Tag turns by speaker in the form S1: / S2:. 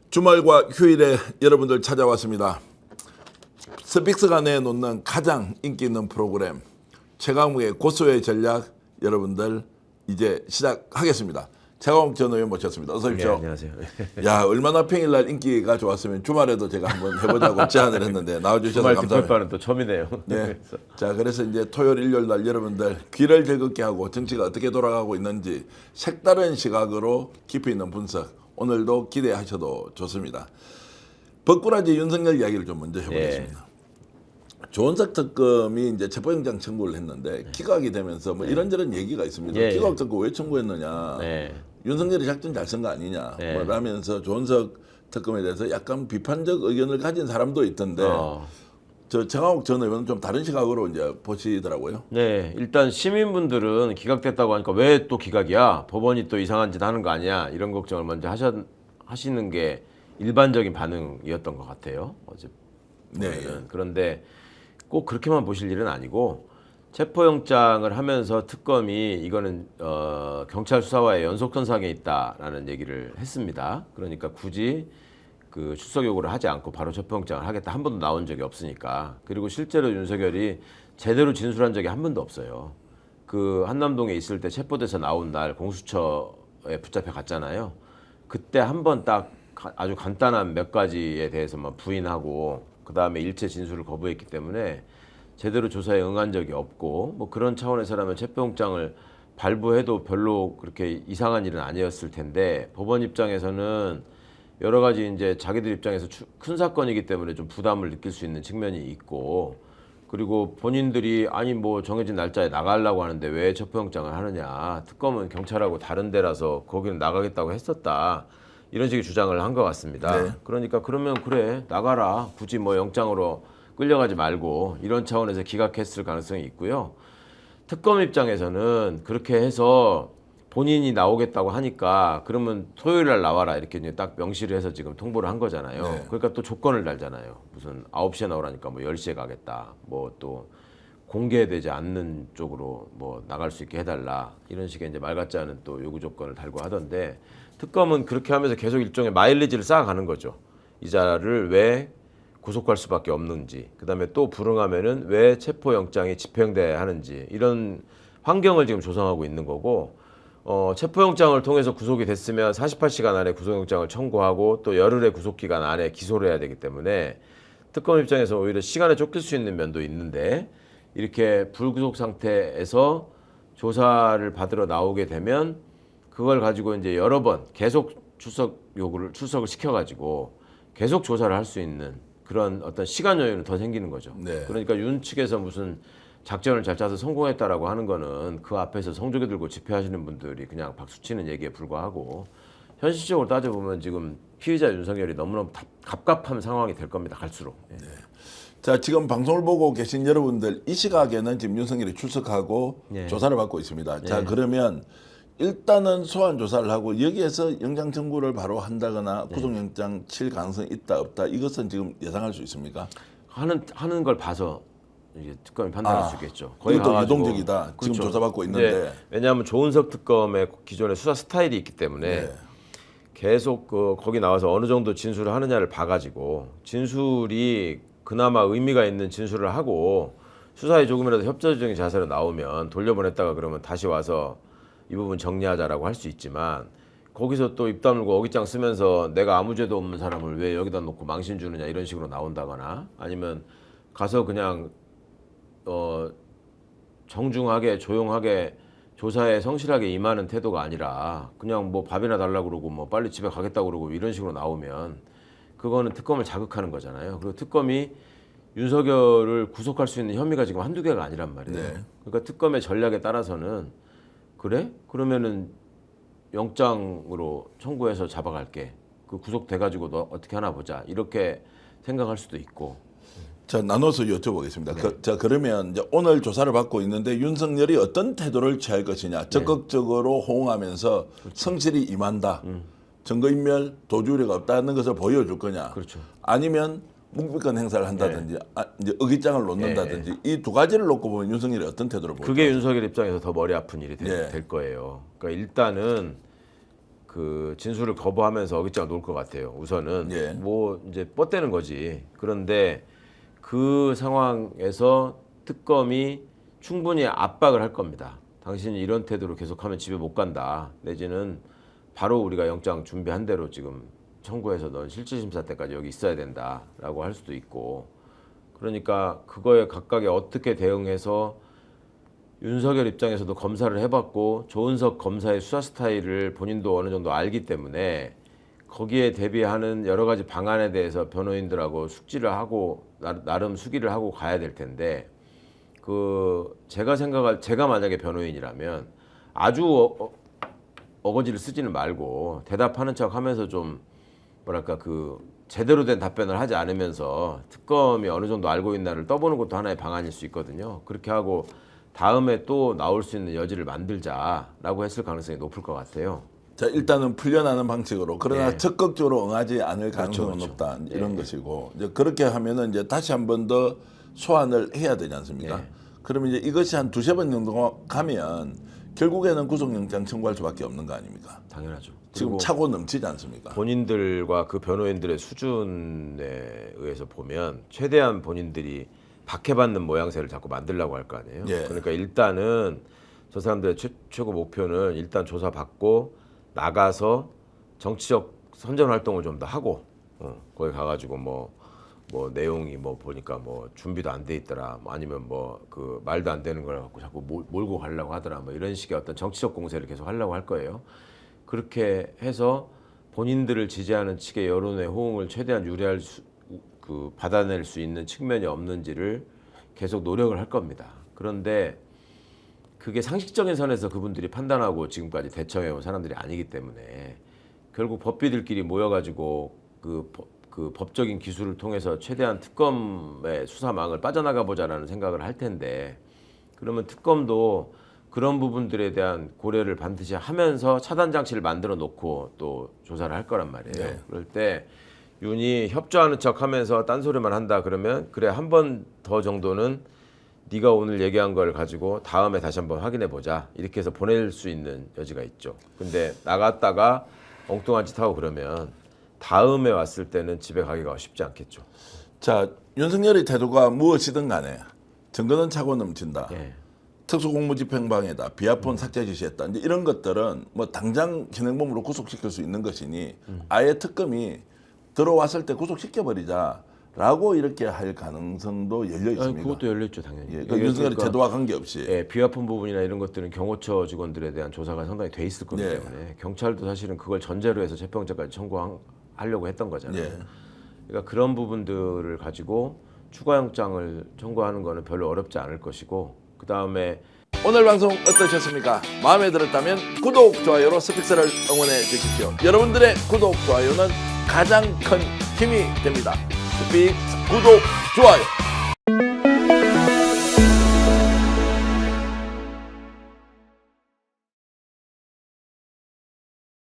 S1: 주말과 휴일에 여러분들 찾아왔습니다. 스픽스가 내놓는 가장 인기 있는 프로그램 최강욱의 고소의 전략 여러분들 이제 시작하겠습니다. 최강욱 전 의원 모셨습니다. 어서 오십시오.
S2: 네, 안녕하세요.
S1: 야, 얼마나 평일날 인기가 좋았으면 주말에도 제가 한번 해보자고 제안을 했는데 나와주셔서
S2: 주말
S1: 감사합니다.
S2: 특별바는 또 처음이네요.
S1: 네. 자, 그래서 이제 토요일, 일요일 날 여러분들 귀를 즐겁게 하고 정치가 어떻게 돌아가고 있는지 색다른 시각으로 깊이 있는 분석 오늘도 기대하셔도 좋습니다. 벅꾸라지 윤석열 이야기를 좀 먼저 해보겠습니다. 조은석 특검이 이제 체포영장 청구를 했는데 기각이 되면서 뭐 이런저런 얘기가 있습니다.
S2: 예,
S1: 기각 듣고 왜 청구했느냐?
S2: 네.
S1: 윤석열이 작전 잘 쓴 거 아니냐?
S2: 네.
S1: 뭐 라면서 조은석 특검에 대해서 약간 비판적 의견을 가진 사람도 있던데 저 최강욱 전 의원은 좀 다른 시각으로 이제 보시더라고요.
S2: 네, 일단 시민분들은 기각됐다고 하니까 왜 또 기각이야? 법원이 또 이상한 짓 하는 거 아니야? 이런 걱정을 먼저 하시는 게 일반적인 반응이었던 것 같아요. 어제
S1: 네.
S2: 보면은. 그런데 꼭 그렇게만 보실 일은 아니고 체포영장을 하면서 특검이 이거는 경찰 수사와의 연속선 사항에 있다라는 얘기를 했습니다. 그러니까 굳이 그 출석 요구를 하지 않고 바로 체포영장을 하겠다 한 번도 나온 적이 없으니까. 그리고 실제로 윤석열이 제대로 진술한 적이 한 번도 없어요. 그 한남동에 있을 때 체포돼서 나온 날 공수처에 붙잡혀 갔잖아요. 그때 한 번 딱 아주 간단한 몇 가지에 대해서만 부인하고 그 다음에 일체 진술을 거부했기 때문에 제대로 조사에 응한 적이 없고 뭐 그런 차원에서라면 체포영장을 발부해도 별로 그렇게 이상한 일은 아니었을 텐데 법원 입장에서는 여러 가지 이제 자기들 입장에서 큰 사건이기 때문에 좀 부담을 느낄 수 있는 측면이 있고 그리고 본인들이 아니 뭐 정해진 날짜에 나가려고 하는데 왜 체포영장을 하느냐 특검은 경찰하고 다른 데라서 거기는 나가겠다고 했었다 이런 식의 주장을 한 것 같습니다.
S1: 네.
S2: 그러니까 그러면 그래 나가라 굳이 뭐 영장으로 끌려가지 말고 이런 차원에서 기각했을 가능성이 있고요. 특검 입장에서는 그렇게 해서 본인이 나오겠다고 하니까 그러면 토요일 날 나와라 이렇게 이제 딱 명시를 해서 지금 통보를 한 거잖아요.
S1: 네.
S2: 그러니까 또 조건을 달잖아요. 무슨 9시에 나오라니까 뭐 10시에 가겠다. 뭐 또 공개되지 않는 쪽으로 뭐 나갈 수 있게 해달라. 이런 식의 이제 말 같지 않은 또 요구 조건을 달고 하던데 특검은 그렇게 하면서 계속 일종의 마일리지를 쌓아가는 거죠. 이자를 왜 구속할 수밖에 없는지, 그다음에 또 불응하면은 왜 체포영장이 집행돼야 하는지 이런 환경을 지금 조성하고 있는 거고 체포영장을 통해서 구속이 됐으면 48시간 안에 구속영장을 청구하고 또 열흘의 구속기간 안에 기소를 해야 되기 때문에 특검 입장에서 오히려 시간에 쫓길 수 있는 면도 있는데 이렇게 불구속 상태에서 조사를 받으러 나오게 되면 그걸 가지고 이제 여러 번 계속 출석을 시켜가지고 계속 조사를 할 수 있는 그런 어떤 시간 여유는 더 생기는 거죠.
S1: 네.
S2: 그러니까 윤 측에서 무슨 작전을 잘 짜서 성공했다라고 하는 거는 그 앞에서 성조기 들고 집회하시는 분들이 그냥 박수치는 얘기에 불과하고 현실적으로 따져보면 지금 피의자 윤석열이 너무너무 갑갑한 상황이 될 겁니다. 갈수록. 네.
S1: 자, 지금 방송을 보고 계신 여러분들 이 시각에는 지금 윤석열이 출석하고
S2: 네.
S1: 조사를 받고 있습니다. 자, 그러면 일단은 소환 조사를 하고 여기에서 영장 청구를 바로 한다거나 구속영장 칠 가능성이 있다 없다 이것은 지금 예상할 수 있습니까?
S2: 하는 걸 봐서 이제 특검이 판단할 수 있겠죠.
S1: 이것도
S2: 가가지고.
S1: 유동적이다. 지금
S2: 그렇죠.
S1: 조사받고 있는데.
S2: 왜냐하면 조은석 특검의 기존의 수사 스타일이 있기 때문에
S1: 네.
S2: 계속 거기 나와서 어느 정도 진술을 하느냐를 봐가지고 진술이 그나마 의미가 있는 진술을 하고 수사에 조금이라도 협조적인 자세로 나오면 돌려보냈다가 그러면 다시 와서 이 부분 정리하자라고 할 수 있지만 거기서 또 입 다물고 어깃장 쓰면서 내가 아무 죄도 없는 사람을 왜 여기다 놓고 망신 주느냐 이런 식으로 나온다거나 아니면 가서 그냥 정중하게 조용하게 조사에 성실하게 임하는 태도가 아니라 그냥 뭐 밥이나 달라고 그러고 뭐 빨리 집에 가겠다고 그러고 이런 식으로 나오면 그거는 특검을 자극하는 거잖아요. 그리고 특검이 윤석열을 구속할 수 있는 혐의가 지금 한두 개가 아니란 말이에요.
S1: 네.
S2: 그러니까 특검의 전략에 따라서는 그래? 그러면은 영장으로 청구해서 잡아갈게. 그 구속돼가지고 너 어떻게 하나 보자. 이렇게 생각할 수도 있고.
S1: 자, 나눠서 여쭤보겠습니다. 자, 그러면 이제 오늘 조사를 받고 있는데 윤석열이 어떤 태도를 취할 것이냐. 적극적으로 호응하면서 성실히 임한다. 증거인멸, 도주 우려가 없다는 것을 보여줄 거냐.
S2: 그렇죠.
S1: 아니면 묵비권 행사를 한다든지 이제 어깃장을 놓는다든지 이 두 가지를 놓고 보면 윤석열이 어떤 태도를 보일까요?
S2: 그게 윤석열 입장에서 더 머리 아픈 일이
S1: 네.
S2: 될 거예요. 그러니까 일단은 그 진술을 거부하면서 어깃장을 놓을 것 같아요. 우선은
S1: 예.
S2: 뭐 이제 뻗대는 거지. 그런데 그 상황에서 특검이 충분히 압박을 할 겁니다. 당신이 이런 태도로 계속하면 집에 못 간다. 내지는 바로 우리가 영장 준비한 대로 지금 청구해서 넌 실질심사 때까지 여기 있어야 된다라고 할 수도 있고. 그러니까 그거에 각각에 어떻게 대응해서 윤석열 입장에서도 검사를 해봤고 조은석 검사의 수사 스타일을 본인도 어느 정도 알기 때문에 거기에 대비하는 여러 가지 방안에 대해서 변호인들하고 숙지를 하고 나름 수기를 하고 가야 될 텐데 그 제가 만약에 변호인이라면 아주 어거지를 쓰지는 말고 대답하는 척하면서 좀 뭐랄까 그 제대로 된 답변을 하지 않으면서 특검이 어느 정도 알고 있나를 떠보는 것도 하나의 방안일 수 있거든요. 그렇게 하고 다음에 또 나올 수 있는 여지를 만들자라고 했을 가능성이 높을 것 같아요.
S1: 자, 일단은 풀려나는 방식으로 그러나
S2: 예.
S1: 적극적으로 응하지 않을 가능성은
S2: 그렇죠.
S1: 높다 이런
S2: 예.
S1: 것이고 이제 그렇게 하면은 이제 다시 한 번 더 소환을 해야 되지 않습니까?
S2: 예.
S1: 그러면 이제 이것이 한 두세 번 정도 가면 결국에는 구속영장 청구할 수밖에 없는 거 아닙니까?
S2: 당연하죠.
S1: 지금
S2: 그리고
S1: 차고 넘치지 않습니까?
S2: 본인들과 그 변호인들의 수준에 의해서 보면 최대한 본인들이 박해받는 모양새를 자꾸 만들려고 할 거 아니에요.
S1: 예.
S2: 그러니까 일단은 저 사람들의 최고 목표는 일단 조사받고 나가서 정치적 선전 활동을 좀 더 하고 거기 가가지고 뭐 내용이 뭐 보니까 뭐 준비도 안 돼 있더라, 뭐 아니면 뭐 그 말도 안 되는 걸 갖고 자꾸 몰고 가려고 하더라, 뭐 이런 식의 어떤 정치적 공세를 계속 하려고 할 거예요. 그렇게 해서 본인들을 지지하는 측의 여론의 호응을 최대한 유리할 받아낼 수 있는 측면이 없는지를 계속 노력을 할 겁니다. 그런데 그게 상식적인 선에서 그분들이 판단하고 지금까지 대처해온 사람들이 아니기 때문에 결국 법비들끼리 모여가지고 그 법적인 기술을 통해서 최대한 특검의 수사망을 빠져나가 보자라는 생각을 할 텐데 그러면 특검도 그런 부분들에 대한 고려를 반드시 하면서 차단 장치를 만들어 놓고 또 조사를 할 거란 말이에요.
S1: 네.
S2: 그럴 때 윤이 협조하는 척하면서 딴소리만 한다 그러면 그래 한 번 더 정도는 네가 오늘 얘기한 걸 가지고 다음에 다시 한번 확인해 보자 이렇게 해서 보낼 수 있는 여지가 있죠. 근데 나갔다가 엉뚱한 짓 하고 그러면 다음에 왔을 때는 집에 가기가 쉽지 않겠죠.
S1: 자, 윤석열의 태도가 무엇이든 간에 증거는 차고 넘친다.
S2: 예.
S1: 특수공무집행방해다, 비아폰 삭제 지시했다. 이제 이런 것들은 뭐 당장 현행범으로 구속시킬 수 있는 것이니 아예 특검이 들어왔을 때 구속시켜버리자라고 이렇게 할 가능성도 열려 있습니다.
S2: 그것도 열렸죠 당연히.
S1: 예, 그러니까 윤석열의 태도와 관계없이.
S2: 예, 비화폰 부분이나 이런 것들은 경호처 직원들에 대한 조사가 상당히 돼 있을 거기
S1: 예.
S2: 때문에 경찰도 사실은 그걸 전제로 해서 재평자까지 청구하려고 했던 거잖아요.
S1: 예.
S2: 그러니까 그런 부분들을 가지고 추가 영장을 청구하는 거는 별로 어렵지 않을 것이고 그 다음에
S1: 오늘 방송 어떠셨습니까? 마음에 들었다면 구독, 좋아요로 스픽스를 응원해 주십시오. 여러분들의 구독, 좋아요는 가장 큰 힘이 됩니다. 스픽스 구독, 좋아요.